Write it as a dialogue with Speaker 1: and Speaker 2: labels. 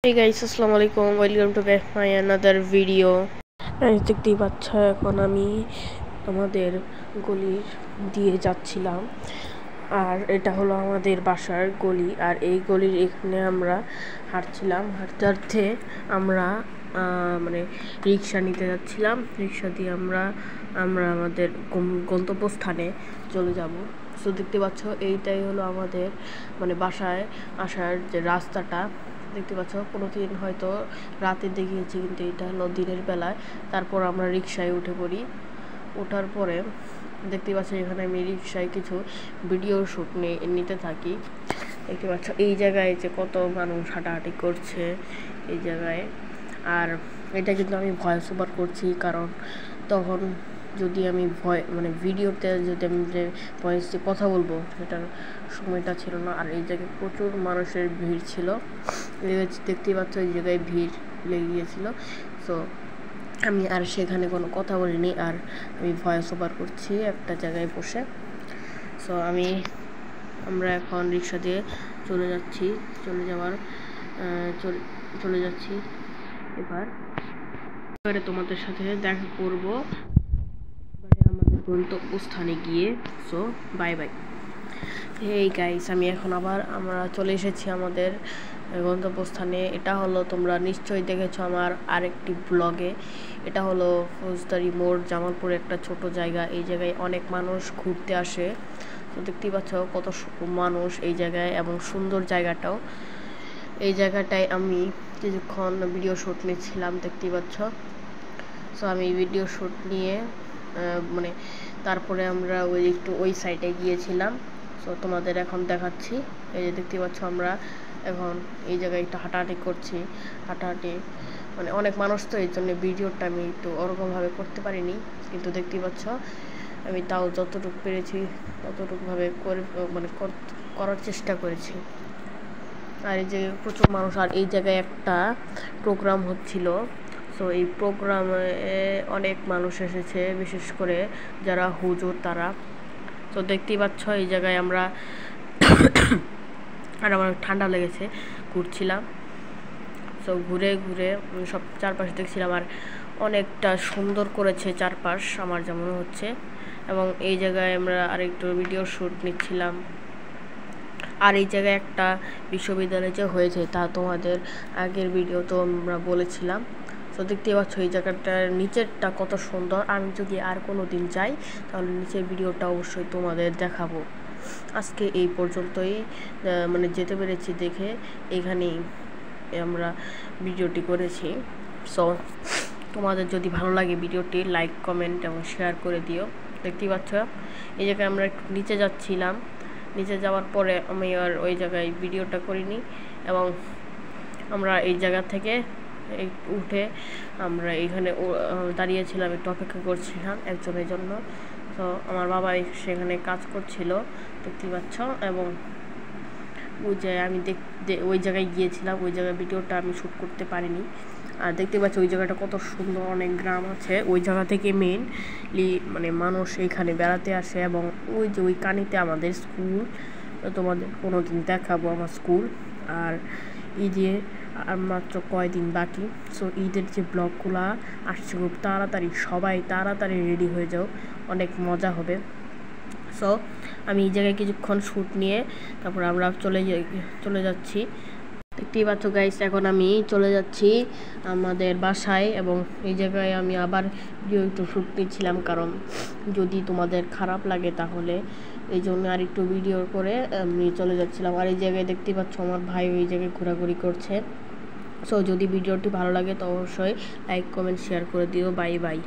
Speaker 1: Hey guys, আসসালামু আলাইকুম, welcome to back my another video. দেখতেই পাচ্ছ এখন আমি আমাদের গলির দিয়ে যাচ্ছিলাম, আর এটা হলো আমাদের বাসার গলি। আর এই গলির এখানে আমরা হাঁটছিলাম, হাঁটতে হাঁটতে আমরা মানে রিক্সা নিতে যাচ্ছিলাম। রিক্সা দিয়ে আমরা আমাদের গন্তব্যস্থানে চলে যাব। সো দেখতে পাচ্ছ এইটাই হলো আমাদের মানে বাসায় আসার যে রাস্তাটা। দেখতে পাচ্ছ কোনোদিন হয়তো রাতে দেখিয়েছি, কিন্তু এটা হলো দিনের বেলায়। তারপর আমরা রিক্সায় উঠে পড়ি। ওঠার পরে দেখতে পাচ্ছ এখানে আমি রিক্সায় কিছু ভিডিও শ্যুট নিতে থাকি। দেখতে পাচ্ছ এই জায়গায় যে কত মানুষ হাঁটাহাঁটি করছে এই জায়গায়। আর এটা কিন্তু আমি ভয়েস ওভার করছি, কারণ তখন যদি আমি ভিডিওতে যদি আমি যে ভয়েস দিয়ে কথা বলবো সেটার সময়টা ছিল না। আর এই জায়গায় প্রচুর মানুষের ভিড় ছিল, দেখতেই পাচ্ছ এই জায়গায় ভিড় লেগে গিয়েছিল। সো আমি আর সেখানে কোনো কথা বলিনি, আর আমি ভয়েস ওভার করছি একটা জায়গায় বসে। সো আমরা এখন রিক্সা দিয়ে চলে যাচ্ছি এবারে তোমাদের সাথে দেখা করব আমাদের গন্তব্যস্থানে গিয়ে। So bye bye. এই গাইস, আমি এখন আমরা চলে এসেছি আমাদের গন্তব্যস্থানে। এটা হলো, তোমরা নিশ্চয়ই দেখেছো আমার আরেকটি ব্লগে। এটা হলো ফৌজদারি মোড়, জামালপুরে একটা ছোট জায়গা। এই জায়গায় অনেক মানুষ ঘুরতে আসে। তো দেখতেই পাচ্ছ কত মানুষ এই জায়গায়, এবং সুন্দর জায়গাটাও। এই জায়গাটায় আমি কিছুক্ষণ ভিডিও শ্যুট নিচ্ছিলাম, দেখতেই পাচ্ছ। সো আমি ভিডিও শ্যুট নিয়ে তারপরে আমরা ওই সাইডে গিয়েছিলাম। সো তোমাদের এখন দেখাচ্ছি। এই যে দেখতে পাচ্ছ আমরা এখন এই জায়গায় একটু হাঁটাহাঁটি করছি। অনেক মানুষ, তো এই জন্য ভিডিওটা আমি একটু ওরকমভাবে করতে পারিনি, কিন্তু দেখতেই পাচ্ছ আমি তাও যতটুকু পেরেছি ততটুকুভাবে করার চেষ্টা করেছি। আর এই যে প্রচুর মানুষ, আর এই জায়গায় একটা প্রোগ্রাম হচ্ছিল। সো এই প্রোগ্রামে অনেক মানুষ এসেছে, বিশেষ করে যারা হুজুর তারা। তো দেখতেই পাচ্ছ এই জায়গায় আমরা আর আমার ঠান্ডা লেগেছে, ঘুরছিলাম। সো ঘুরে সব চারপাশে দেখছিলাম, আর অনেকটা সুন্দর করেছে চারপাশ আমার যা মনে হচ্ছে। এবং এই জায়গায় আমরা আরেকটু ভিডিও শ্যুট নিচ্ছিলাম। আর এই জায়গায় একটা বিশ্ববিদ্যালয় যে হয়েছে তা তোমাদের আগের ভিডিও তো আমরা বলেছিলাম। তো দেখতেই পাচ্ছ এই জায়গাটার নিচেরটা কত সুন্দর। আমি যদি আর কোনো দিন যাই তাহলে নিচের ভিডিওটা অবশ্যই তোমাদের দেখাবো। আজকে এই পর্যন্তই, যেতে পেরেছি দেখে এখানেই আমরা ভিডিওটি করেছি। সো তোমাদের যদি ভালো লাগে ভিডিওটি লাইক, কমেন্ট এবং শেয়ার করে দিও। দেখতেই পাচ্ছ এই জায়গায় আমরা একটু নিচে যাচ্ছিলাম। নিচে যাওয়ার পরে আমি আর ওই জায়গায় ভিডিওটা করিনি, এবং আমরা এই জায়গা থেকে উঠে আমরা এইখানে দাঁড়িয়েছিলাম, একটু অপেক্ষা করছিলাম একজনের জন্য। তো আমার বাবা সেখানে কাজ করছিল, দেখতেই পাচ্ছ। এবং আমি ওই জায়গায় গিয়েছিলাম, ওই জায়গায় ভিডিওটা আমি শ্যুট করতে পারিনি। আর দেখতে পাচ্ছি ওই জায়গাটা কত সুন্দর, অনেক গ্রাম আছে। ওই জায়গা থেকে মেইনলি মানুষ এইখানে বেড়াতে আসে। এবং ওই যে ওই কানিতে আমাদের স্কুল, তোমাদের কোনো দিন দেখাবো আমার স্কুল। আর ঈদে আর মাত্র কয়দিন বাকি। সো ঈদের যে ব্লগগুলো আসছে খুব তাড়াতাড়ি, সবাই তাড়াতাড়ি রেডি হয়ে যাও, অনেক মজা হবে। সো আমি এই জায়গায় কিছুক্ষণ শ্যুট নিয়ে তারপর আমরা চলে যাচ্ছি। দেখতেই পাচ্ছ গাইস, এখন আমি চলে যাচ্ছি আমাদের বাসায়। এবং এই জায়গায় আমি আবার ভিডিও একটু শ্যুট নিচ্ছিলাম, কারণ যদি তোমাদের খারাপ লাগে তাহলে এই জন্য আর একটু ভিডিও করে আমি চলে যাচ্ছিলাম। আর এই জায়গায় দেখতেই পাচ্ছ আমার ভাই ওই জায়গায় ঘোরাঘুরি করছে। সো যদি ভিডিওটি ভালো লাগে তো অবশ্যই লাইক, কমেন্ট, শেয়ার করে দিও। Bye bye.